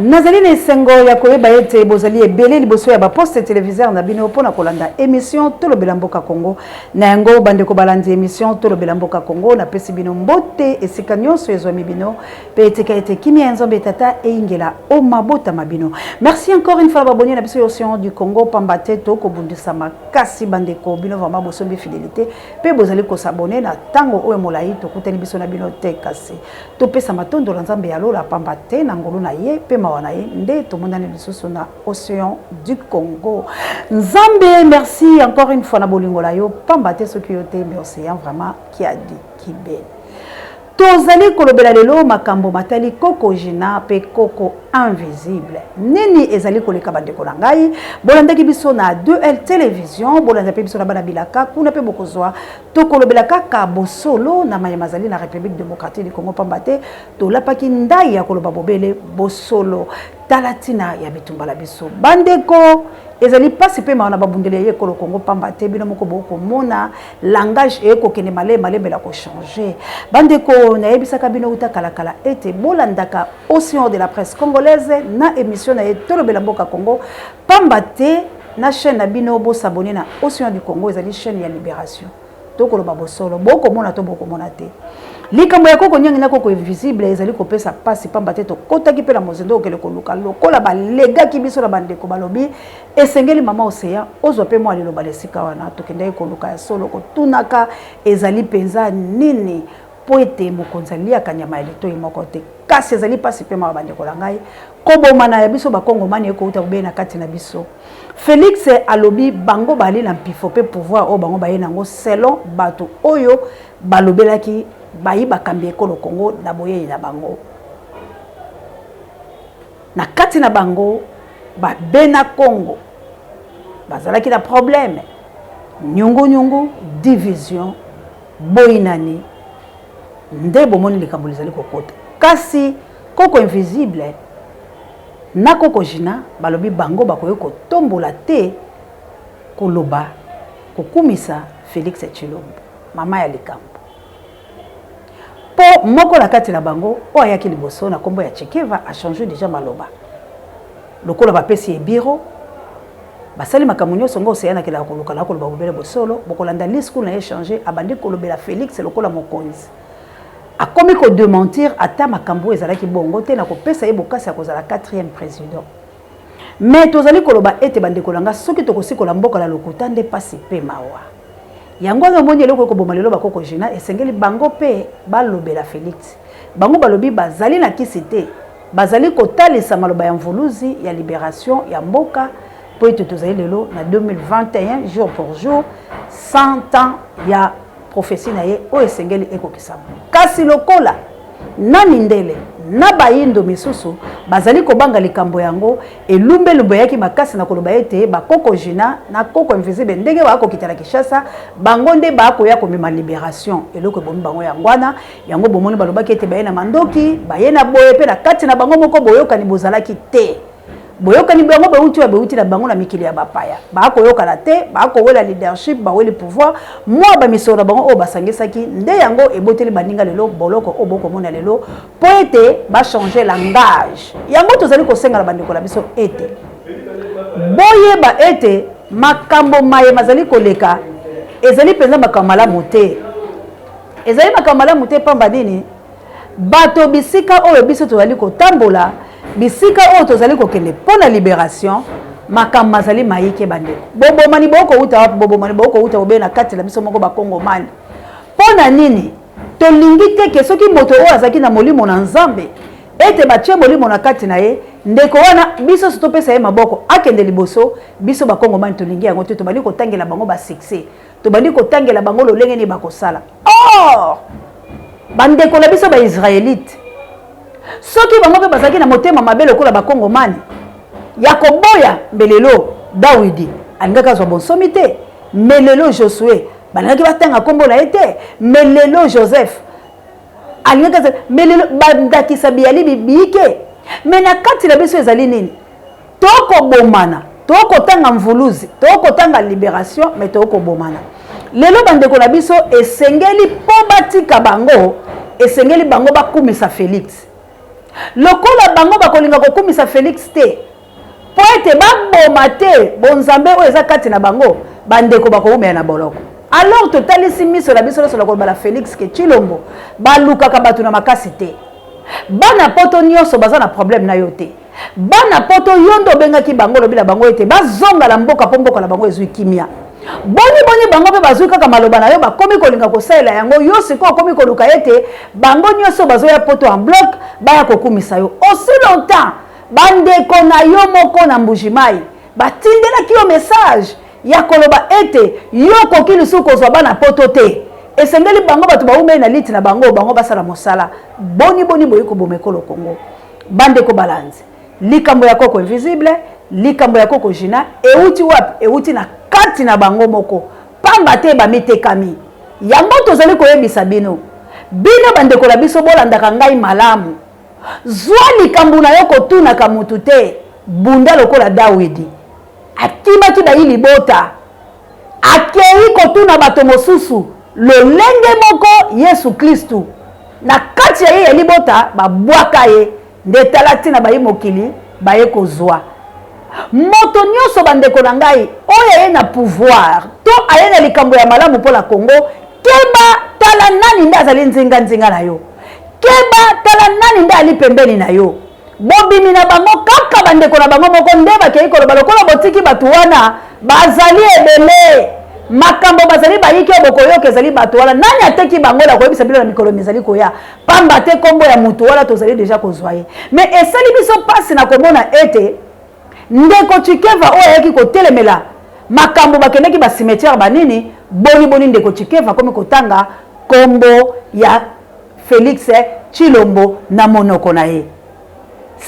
Nazali ne sengo ya koyeba ete bozali ebele liboso ya ba poste téléviseur na bino pona kolanda émission Tolo Belamboka Congo na yango bandeko balandi émission Tolo Belamboka Congo na pesi bino mbote esika nyonso ezwami bino pe etika ete kimia nzombe tata eingela o mabota mabino. Merci encore une fois babonné na biso Océan du Congo pambate to ko bundisa makasi bandeko bino vraiment bosombi fidélité pe bozali ko s'abonner na tango o molai to kutani biso na bino te kasi to pesa matondo la nzambe ya lola pambate na ngolu na ye pe nde to mondane lisusu na Océan du Congo. Nzambe merci encore une fois na bolingo la yo pambate soki yo te mais Océan vraiment qui a dit qui belle. Tozali kolobela lelo makambo matali koko jina pe koko invisible. Nini ezali koleka bandeko na ngai bolanda ki biso na 2L télévision bolanda pe biso na bana bilaka kuna pe bokozwa to kolobela kaka bosolo na mayamazali na République démocratique du Congo pambate to lapaki ndai ya koloba bobele bosolo talatina ya bitumba la biso bandeko ezali pasi pe maona babundele ye kolo Congo pambate bino moko boko mona langage eko kene malebe la ko changer bandeko na yebisaka bino uta kala ete bolandaka Océan de la presse congolaise na émission na Tolo Belamboka Congo pambate na chaîne na bino bo s'abonner na Océan du Congo ezali chaîne ya Libération to koloba bosolo boko mona to boko mona te likambo ya koko nyanga na koko invisible ezali kopesa pasi pambate to kotaki pe na mozendo okele koluka lokola balega kibiso na bandeko balobi esengeli mama Océan ozwa pe mwa lelo balesika wana tokenda ekoluka ya solo ko tunaka ezali penza nini poete mokonzali ya kanyama elito imoko te kasi ezali pasi pe ma bandeko la ngai kobomana ya biso bakongo mani eko uta bena kati na biso Félix alobi bango bali na mpifo pe pouvoir o bango baye nango selon bato oyo balobelaki bayi bakambi ekolo Congo na boye na bango na kati na bango ba bena Congo bazalaki na problème nyungu division boinani nde bomoni likambo lizali kokota kasi koko invisible na koko jina balobi bango bakoye kotombola te koloba kokumisa Félix Tshilombo mama ya likambo po moko la kati na bango o ayaki liboso na kombo ya Tchekeva a changé déjà maloba lokola bapesi e bureau basali makambo nyonso ngo Océan akela koluka na koloba bobele bosolo bokolanda discours na échanger abandi kolobela Félix lokola mokonzi akomi ko démentir ata makambo ezalaki bongo te na kopesa ye bokasi akozala 4e président mais tozali koloba ete bandeko langa soki tokosikola mboka la lokuta nde pasi pe mawa yango na moni eloko ko bomalelo bakoko jina esengeli bango pe balobela Félix bango balobi bazali na kisite bazali kotalisa maloba ya mvuluzi ya libération ya mboka po ete tozali lelo na 2021 jour pour jour 100 ans ya prophétie na ye o esengeli ekokisama kasi lokola na mindele na bayindo misusu bazali kobanga likambo yango elumbe yaki makasi na koloba ete bakoko jina na koko invisible ndenge bako kitala Kishasa bango nde bako ya komema libération eloko bomi bango yangwana yango bomoni balobaki ete bayena mandoki bayena boye pe na kati na bango moko boyoka ni bozalaki te boyoka ni bango beuti na bango na mikili ya bapaya bako yoka la te bako wela leadership ba weli pouvoir moi ba misora bango o basangisaki nde yango eboteli baninga lelo boloko oboko mona lelo po ete ba changer langage yango tozali ko senga na bandeko la biso ete boye ba ete makambo maye mazali koleka ezali penza makambo malamu te ezali makambo malamu te pamba nini bato bisika oyo biso tozali kotambola bisika oyo tozali kokende pona libération makambo mazali mayike bandeko bobomani boko uta obe na kati la biso moko bakongo mani pona nini tolingi teke soki moto oyo azaki na molimo na nzambe ete batie molimo na kati na ye ndeko wana biso sitopesa ye maboko akende liboso biso bakongo mani tolingi yango te tobandi kotangela bango ba succès tobandi kotangela bango lolenge ni bakosala bandeko la biso ba israélite soki bango pe bazaki na motema mabe lokola bakongo mani yakoboya mbelelo Dawidi alingaka zwa bonsomi te melelo Josué balingaki batanga kombo na ete melelo Joseph alingaka melelo bandakisa biyali bibike mais na kati na biso ezali nini toko bomana toko tanga mvuluzi toko tanga libération mais toko bomana lelo bandeko na biso esengeli po batika bango esengeli bango bakumisa Félix lokola bango bakolinga kokumisa Félix te po ete baboma te bonzambe oyo eza kati na bango bandeko bakoumela na boloko. Alors totalisi miso na biso loso lokola bala Félix ke Tshilombo balukaka bato na makasi te. Bana poto nyonso baza na problème na yo te. Bana poto yondo bengaki bango lobi na bango ete bazonga la mboka po mboka na bango ezwi kimia. Boni bango pe bazwi kaka maloba na yo bakomi kolinga kosalela yango yo siko komi koluka ete bango nyonso bazoya poto en bloc baya kokumisa yo. Aussi longtemps bandeko na yo moko na Mbujimai batindelaki yo message ya koloba ete yo koki lisusu kozwa bana poto te. Esengeli bango bato baumeli na liti na bango basala mosala boni boyi koboma ekolo Congo. Bandeko balanzi likambo ya koko invisible, likambo ya koko jina euti wapi euti na kati na bango moko pamba te bamitekami yango tozali koyebisa bino bandeko na biso bolandaka ngai malamu zwa likambo na yo kotunaka mutu te bunda lokola Dawidi akimaki na libota akei kotuna bato mosusu lolenge moko Yesu Kristu na kati ya ye libota babwaka ye nde tala tina bayi mokili baye kozwa moto nyonso bandeko na ngai oyo ye na pouvoir to aye na likambo ya malamu mpo la Congo keba tala nani nde azali nzinga na yo keba tala nani nde ali pembeni na yo bobimi na bango kaka bandeko na bango moko nde bakei koloba lokola botiki bato wana bazali ebele makambo bazali bayiki bokoyoka ezali bato wana nani ateki bango la koyebisa bino na mikolo mizali koya pamba te kombo ya mutu wana tozali deja kozwa ye mais esali biso pasi na komona ete ndeko Tshikeva oyo ayaki kotelemela makambo bakendeki basimetiere banini boni ndeko Tshikeva komi kotanga kombo ya Félix Tshilombo na monoko na ye.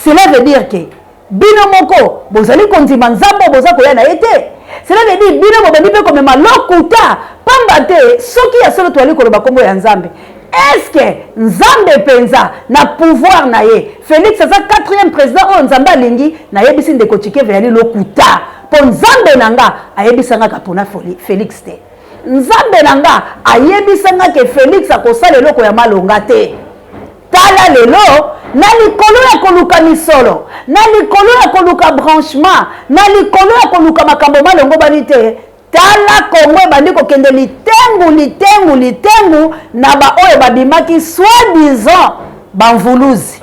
Cela veut dire que bino moko bozali kondima nzambo boza koya na ye te. Cela veut dire bino bobandi pe komema lokuta pamba te soki ya solo toali koloba kombo ya nzambe. Est-ce que nzambe penza na pouvoir na ye Félix aza 4e président oyo nzambe alingi na yebisi ndeko Tshikeva yali lokuta po nzambe nanga ayebisanga kapona Félix te. Nzambe nanga ayebisanga ke Félix akosala eloko ya malonga te. Tala lelo na likolo ya koluka misolo na likolo ya koluka branchement na likolo ya koluka makambo malongo bani te. Tala Congo bandi kokende litengu na ba oyo babimaki soi-disant banvuluzi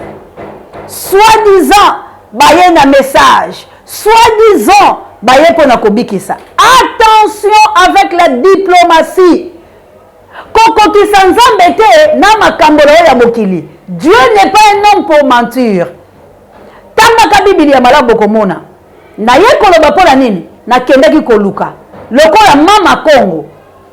soi-disant baye na message soi-disant baye pona kobikisa. Attention avec la diplomatie kokokisa nzambe te na makambo ya mokili. Dieu n'est pas un homme pour mentir. Tanga Biblia ya malamu komona na ye koloba pola nini na kendaki koluka lokola mama Congo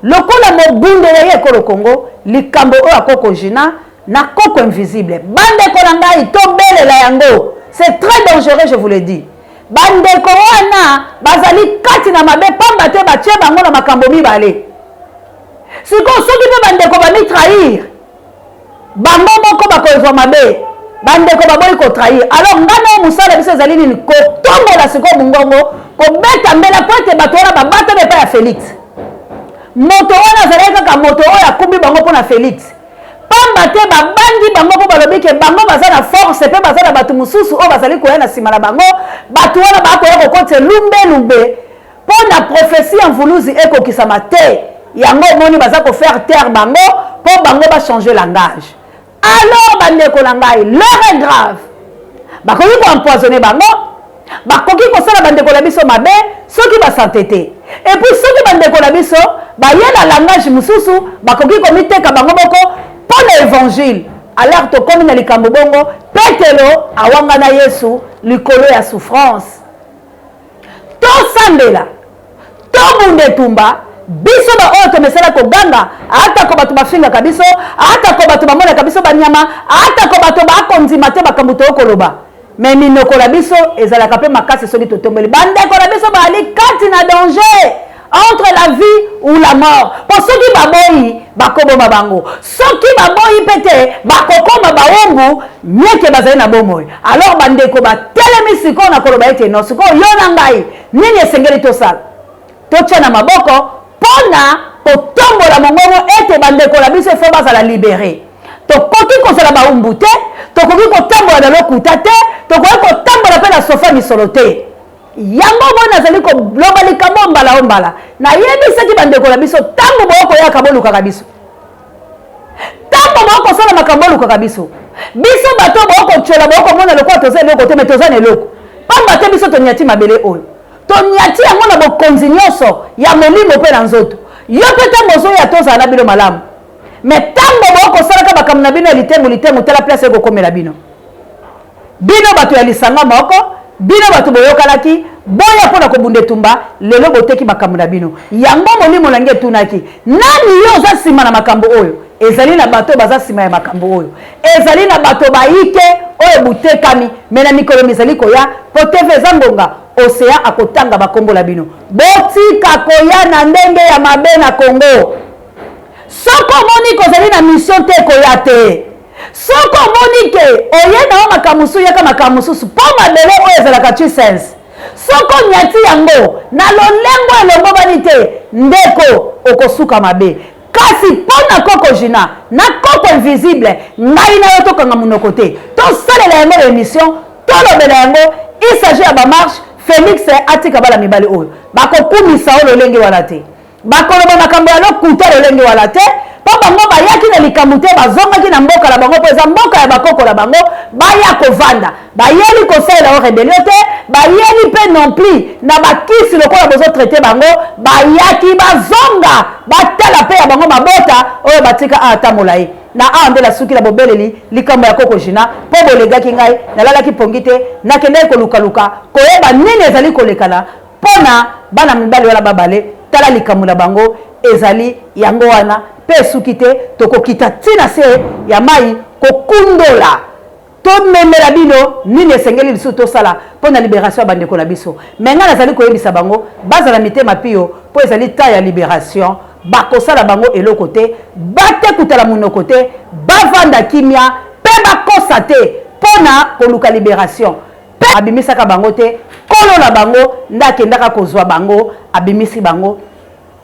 lokola mobunde ya ye kolo Congo likambo oyo akoko jina na koko invisible bandeko na ngai tobelela yango. C'est très dangereux, je vous le dis. Bandeko wana bazali kati na mabe pamba te batie bango na makambo mibale. Siko soki pe bandeko bami trahir bango moko bakozwa mabe bandeko baboyi ko trahir. Alors ngana musala biso ezali nini kotombola siko mungongo kobeta mbela po ete bato wana babata bepa ya Félix. Moto wana azali kaka moto oyo akumbi bango mpona Félix pamba te babandi bango po balobi ke bango baza na force pe baza na bato mosusu oyo bazali koya na nsima na bango bato wana bakoya kokotisa lumbe mpona prophétie ya mvuluzi ekokisama te yango omoni baza kofaire taire bango mpo bango bachanger langage. Alors bandeko na ngai l'heure est grave bakoki koempoisonner bango bakoki kosala bandeko na biso mabe soki basante te et puis soki bandeko na biso baye na langage mosusu bakoki komiteka bango moko mpo na évangile. Alors tokomi na likambo bongo Petelo awanga na Yesu likolo ya souffrance tosambela tobunde tumba biso ba oyo tomesala koganga ata ko bato bafingaka biso ata ko bato bamonaka biso banyama ata ko bato bakondima te makambo tokoloba mais minoko la biso ezalaka pe makasi soki totombeli bandeko la biso bali kati na danger entre la vie ou la mort. Pour ceux qui baboyi bakoboma bango soki baboyi pete bakokoma baombu mieke bazali na bomoyi. Alors bandeko batelemi siko na koloba ete no siko yo na ngai nini esengeli tosala totia na maboko pona kotombola mongongo ete bandeko la biso fo bazala libéré tokoki kozala baumbu te tokoki kotambola na lokuta te tokoki kotambola mpe na sofa misolo te yango bo nazali koloba likambo mbala o mbala nayebisaki bandeko na biso ntango bokoyaka bolukaka biso ntango bokosala makambo olukaka biso bato bokotyola bokomona lokola toza eloko te me toza na eloko pamba te biso toniati mabele oyo toniati yango na bokonzi nyonso ya molimo mpe na nzoto yo mpe ntango ozoya tozala na bino malamu me ntango bokosalaka makambo na bino ya litengu tala place ekokomela bino bato ya lisanga moko bino bato boyokanaki boya mpona kobunda etumba lelo boteki makambo na bino yango molimo na nge etunaki nani yo oza nsima na makambo oyo ezali na bato baza nsima ya makambo oyo ezali na bato bayike oyo butekami me na mikolo mizali koya po tv eza ngonga osea akotanga bakombola bino botika koya na ndenge ya mabe na Congo soko omoni kozali na mission te koya te soko omoni ke oye na o makambo mosusu yaka makambo mosusu mpo mabele oyo ezalaka tu sense soko nyati yango na lolengo elongo bani te ndeko okosuka mabe kasi mpona koko jina na koko invisible ngai na yo tokanga monoko te tosalela yango émission tolobela yango il s'agit ya bamarche Félix atika bala mibali oyo bakokumisa oyo lolenge wana te bakoloba makambo ya lokuta lolenge wana te po bango bayaki na likambo te bazongaki na mboka na bango mpo eza mboka ya bakoko na bango baya kovanda bayeli kosalela o rebelio te bayeli mpe non plus na bakisi lokola bozotraite bango bayaki bazonga batala mpe ya bango mabota oyo batika atambola ye na awa nde nasuki na bobeleli likambo ya koko jina mpo bolegaki ngai nalalaki pongi te nakendaki kolukaluka koyeba nini ezali kolekana mpona bana mibali wana babale tala likambo na bango ezali yango wana mpe esuki te tokokita ntina se ya mai kokundola tomemela bino nini esengeli lisusu tosala mpo na libération ya bandeko na biso me ngai nazali koyebisa bango bazala mitema pio mpo ezali ta ya libération bakosala bango eloko te batekutala monoko te bavanda kimia mpe bakosa te mpo na koluka libération mpe abimisaka bango te kolo na bango nde akendaka kozwa bango abimisi bango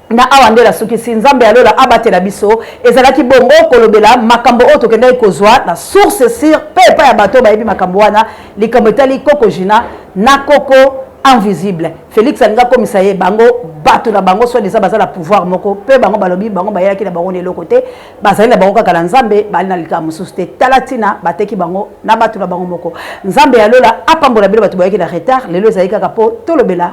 na awa nde nasukisi nzambe alola abatela biso ezalaki bongo kolobela makambo oyo tokendaki kozwa na source sur mpe epai ya bato bayebi makambo wana likambo etali koko jina na koko invisible Félix alinga komisa ye bango bato na bango so desa baza na pouvoir moko mpe bango balobi bango bayaki na bango na eloko te bazali na bango kaka na nzambe bali na likambo mosusu te tala ntina bateki bango na bato na bango moko nzambe alola apambola bino bato bayaki na retard lelo ezali kaka mpo tolobela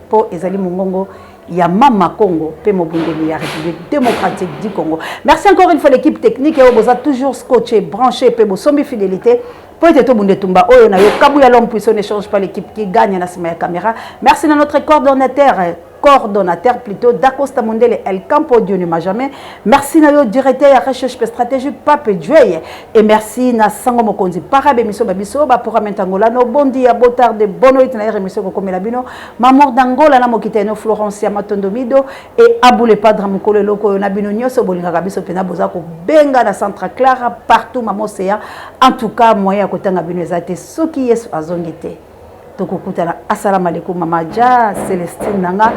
mpo ezali mongongo ya Mama Congo, pe mobundeli ya République démocratique du Congo. Merci encore une fois l'équipe technique et vous êtes toujours scotché, branché, pe sombi fidélité. Pour être tout le monde tumba, oh na yo kabuya l'homme puissant n'échange pas l'équipe qui gagne na sima caméra. Merci à notre coordonnateur plutôt d'Acosta Mondele El Campo Dieu ne m'a jamais. Merci à notre directeur de recherche stratégique Pape Djouye et merci na Sango Mokonzi Parabe Miso Babiso ba pourAmentangola no bondi ya botard de bono itna remission ko komela bino Mamor d'Angola na mokiteno Florence ya Matondomido et Aboule Padre Mukolo loko na bino nyoso bolinga biso pena boza ko benga na Centre Clara partout mamosea en tout cas moyen kotanga bino ezate soki yesu azongete. Assalamu alaikum Mama Dja, Célestine Nanga,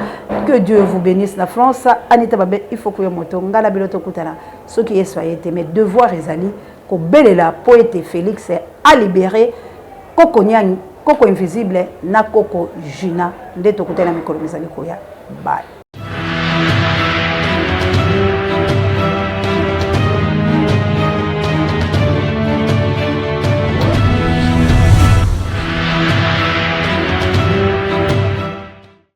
que Dieu vous bénisse la France. Anita Babe, il faut que vous moto ngala biloto kutana. Ce qui est soyez mes devoirs ezali ko belela poète Félix a libéré Koko Nyang, Koko invisible na Koko Jina ndeto kutana mikolo mizali koya. Bye.